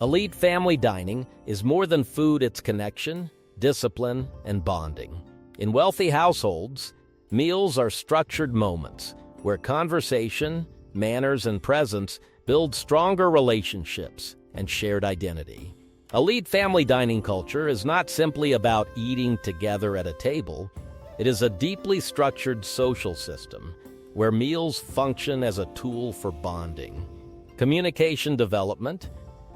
Elite family dining is more than food, it's connection, discipline, and bonding. In wealthy households, meals are structured moments where conversation, manners, and presence build stronger relationships and shared identity. Elite family dining culture is not simply about eating together at a table. It is a deeply structured social system where meals function as a tool for bonding, communication development,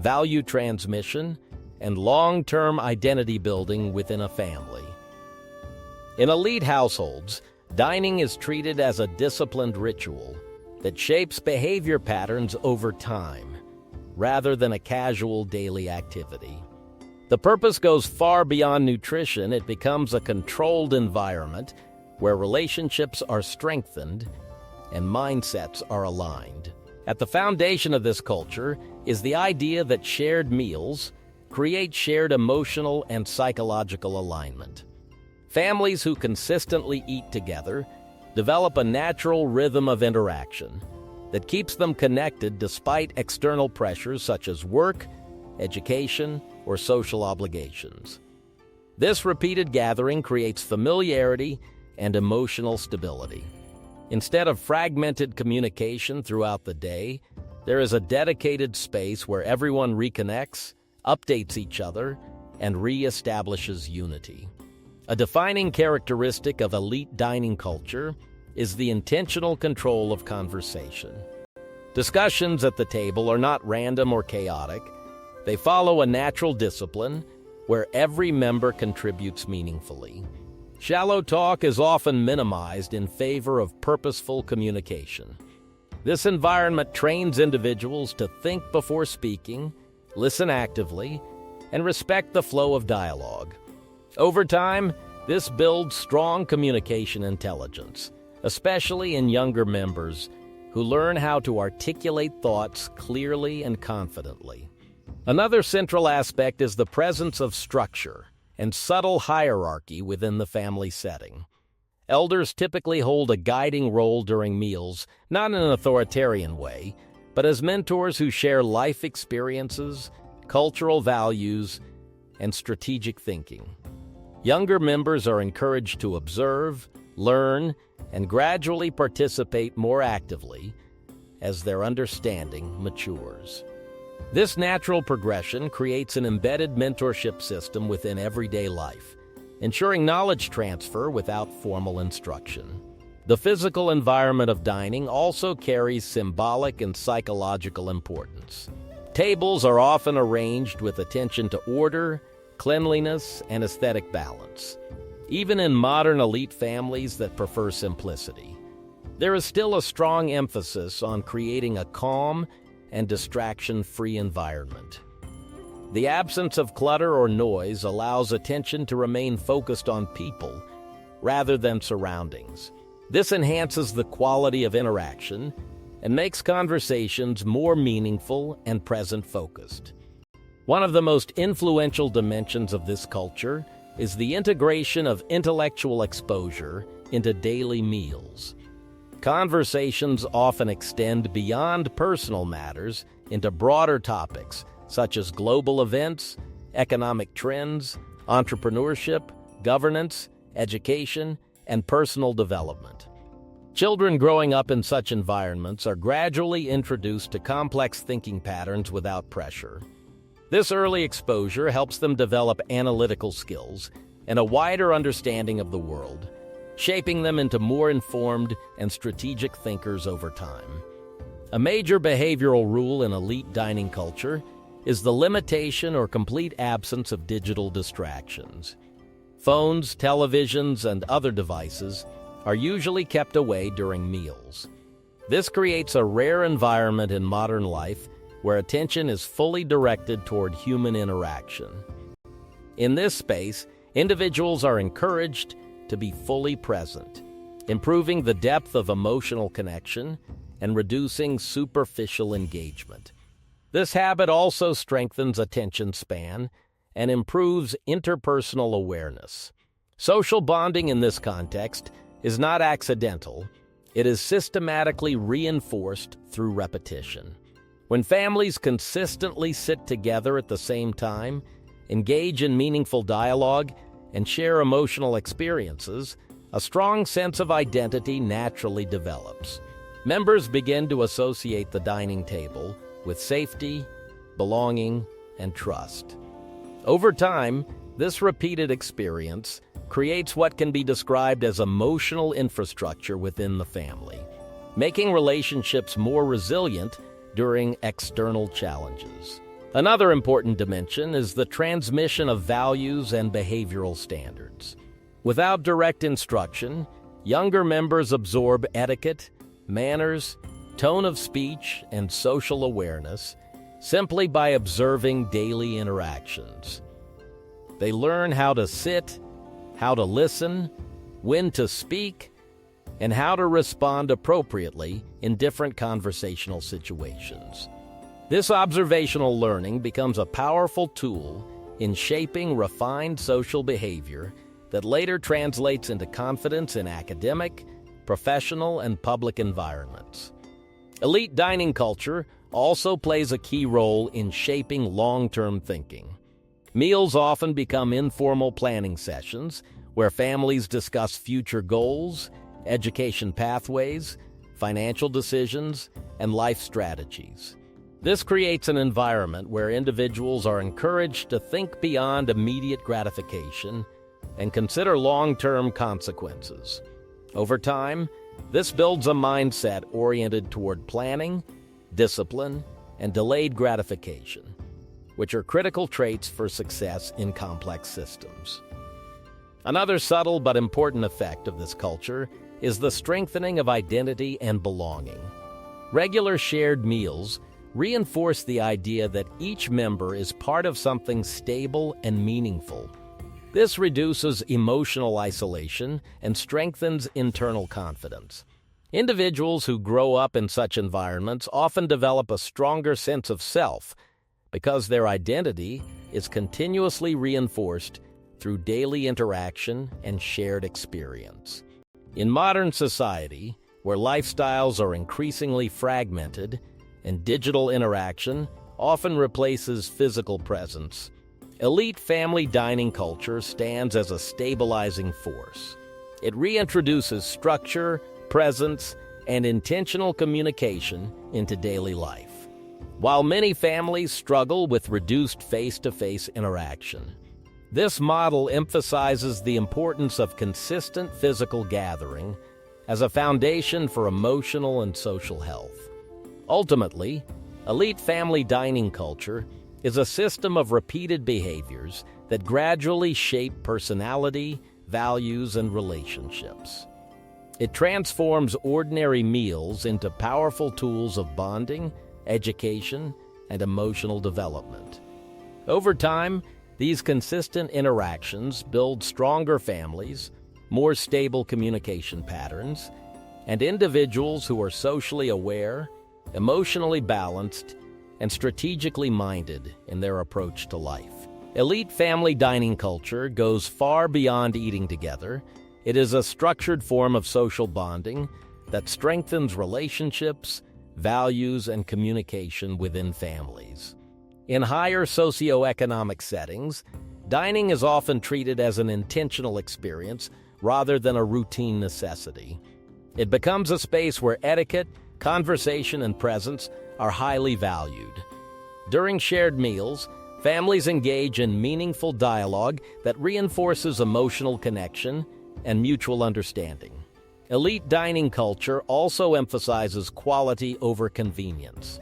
value transmission, and long-term identity building within a family. In elite households, dining is treated as a disciplined ritual that shapes behavior patterns over time, rather than a casual daily activity. The purpose goes far beyond nutrition. It becomes a controlled environment where relationships are strengthened and mindsets are aligned. At the foundation of this culture is the idea that shared meals create shared emotional and psychological alignment. Families who consistently eat together develop a natural rhythm of interaction that keeps them connected despite external pressures such as work, education, or social obligations. This repeated gathering creates familiarity and emotional stability. Instead of fragmented communication throughout the day, there is a dedicated space where everyone reconnects, updates each other, and re-establishes unity. A defining characteristic of elite dining culture is the intentional control of conversation. Discussions at the table are not random or chaotic. They follow a natural discipline where every member contributes meaningfully. Shallow talk is often minimized in favor of purposeful communication. This environment trains individuals to think before speaking, listen actively, and respect the flow of dialogue. Over time, this builds strong communication intelligence, especially in younger members who learn how to articulate thoughts clearly and confidently. Another central aspect is the presence of structure and subtle hierarchy within the family setting. Elders typically hold a guiding role during meals, not in an authoritarian way, but as mentors who share life experiences, cultural values, and strategic thinking. Younger members are encouraged to observe, learn, and gradually participate more actively as their understanding matures. This natural progression creates an embedded mentorship system within everyday life, ensuring knowledge transfer without formal instruction. The physical environment of dining also carries symbolic and psychological importance. Tables are often arranged with attention to order, cleanliness, and aesthetic balance. Even in modern elite families that prefer simplicity, there is still a strong emphasis on creating a calm and distraction-free environment. The absence of clutter or noise allows attention to remain focused on people rather than surroundings. This enhances the quality of interaction and makes conversations more meaningful and present-focused. One of the most influential dimensions of this culture is the integration of intellectual exposure into daily meals. Conversations often extend beyond personal matters into broader topics such as global events, economic trends, entrepreneurship, governance, education, and personal development. Children growing up in such environments are gradually introduced to complex thinking patterns without pressure. This early exposure helps them develop analytical skills and a wider understanding of the world, shaping them into more informed and strategic thinkers over time. A major behavioral rule in elite dining culture is the limitation or complete absence of digital distractions. Phones, televisions, and other devices are usually kept away during meals. This creates a rare environment in modern life where attention is fully directed toward human interaction. In this space, individuals are encouraged to be fully present, improving the depth of emotional connection and reducing superficial engagement. This habit also strengthens attention span and improves interpersonal awareness. Social bonding in this context is not accidental. It is systematically reinforced through repetition. When families consistently sit together at the same time, engage in meaningful dialogue, and share emotional experiences, a strong sense of identity naturally develops. Members begin to associate the dining table with safety, belonging, and trust. Over time, this repeated experience creates what can be described as emotional infrastructure within the family, making relationships more resilient during external challenges. Another important dimension is the transmission of values and behavioral standards. Without direct instruction, younger members absorb etiquette, manners, tone of speech, and social awareness simply by observing daily interactions. They learn how to sit, how to listen, when to speak, and how to respond appropriately in different conversational situations. This observational learning becomes a powerful tool in shaping refined social behavior that later translates into confidence in academic, professional, and public environments. Elite dining culture also plays a key role in shaping long-term thinking. Meals often become informal planning sessions where families discuss future goals, education pathways, financial decisions, and life strategies. This creates an environment where individuals are encouraged to think beyond immediate gratification and consider long-term consequences. Over time, this builds a mindset oriented toward planning, discipline, and delayed gratification, which are critical traits for success in complex systems. Another subtle but important effect of this culture is the strengthening of identity and belonging. Regular shared meals reinforce the idea that each member is part of something stable and meaningful. This reduces emotional isolation and strengthens internal confidence. Individuals who grow up in such environments often develop a stronger sense of self because their identity is continuously reinforced through daily interaction and shared experience. In modern society, where lifestyles are increasingly fragmented and digital interaction often replaces physical presence, elite family dining culture stands as a stabilizing force. It reintroduces structure, presence, and intentional communication into daily life. While many families struggle with reduced face-to-face interaction, this model emphasizes the importance of consistent physical gathering as a foundation for emotional and social health. Ultimately, elite family dining culture is a system of repeated behaviors that gradually shape personality, values, and relationships. It transforms ordinary meals into powerful tools of bonding, education, and emotional development. Over time, these consistent interactions build stronger families, more stable communication patterns, and individuals who are socially aware, emotionally balanced, and strategically minded in their approach to life. Elite family dining culture goes far beyond eating together. It is a structured form of social bonding that strengthens relationships, values, and communication within families. In higher socioeconomic settings, dining is often treated as an intentional experience rather than a routine necessity. It becomes a space where etiquette, conversation, and presence are highly valued. During shared meals, families engage in meaningful dialogue that reinforces emotional connection and mutual understanding. Elite dining culture also emphasizes quality over convenience.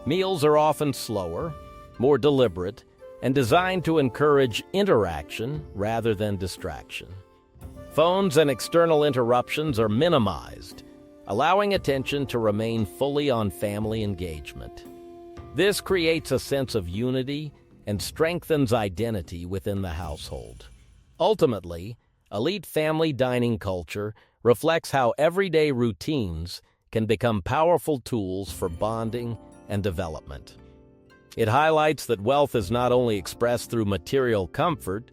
Meals are often slower, more deliberate, and designed to encourage interaction rather than distraction. Phones and external interruptions are minimized, allowing attention to remain fully on family engagement. This creates a sense of unity and strengthens identity within the household. Ultimately, elite family dining culture reflects how everyday routines can become powerful tools for bonding and development. It highlights that wealth is not only expressed through material comfort,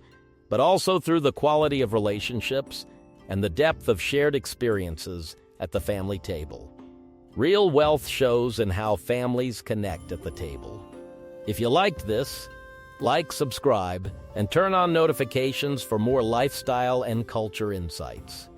but also through the quality of relationships and the depth of shared experiences at the family table. Real wealth shows in how families connect at the table. If you liked this, like, subscribe, and turn on notifications for more lifestyle and culture insights.